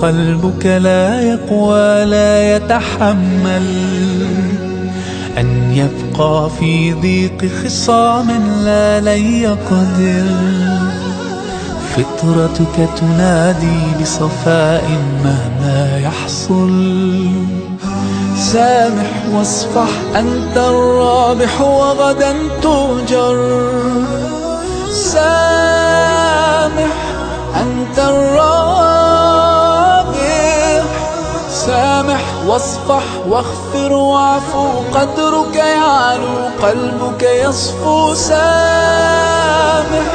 قلبك لا يقوى لا يتحمل أن يبقى في ضيق خصام لا لن يقدر. فطرتك تنادي بصفاء مهما يحصل. سامح واصفح أنت الرابح وغدا تؤجر. سامح أنت الرابح. سامح واصفح واغفر واعفو، قدرك يعلو قلبك يصفو. سامح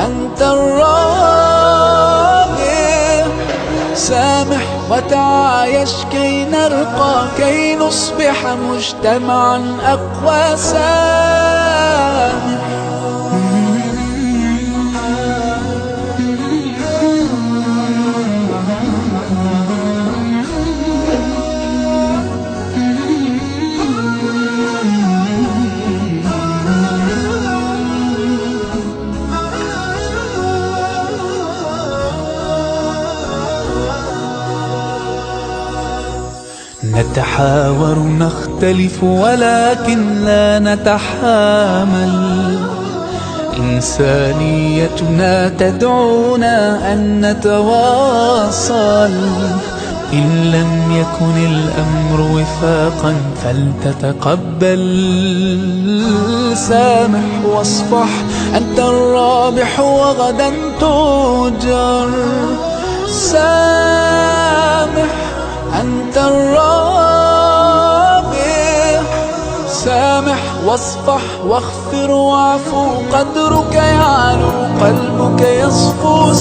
أنت الرابح. سامح وتعايش كي نرقى، كي نصبح مجتمعا أقوى. سامح. نتحاور نختلف ولكن لا نتحامل. إنسانيتنا تدعونا أن نتواصل. إن لم يكن الأمر وفاقا فلتتقبل. سامح واصفح أنت الرابح وغدا تؤجر. سامح أنت الرابح. سامح واصفح واغفر واعفو، قدرك يعلو قلبك يصفو.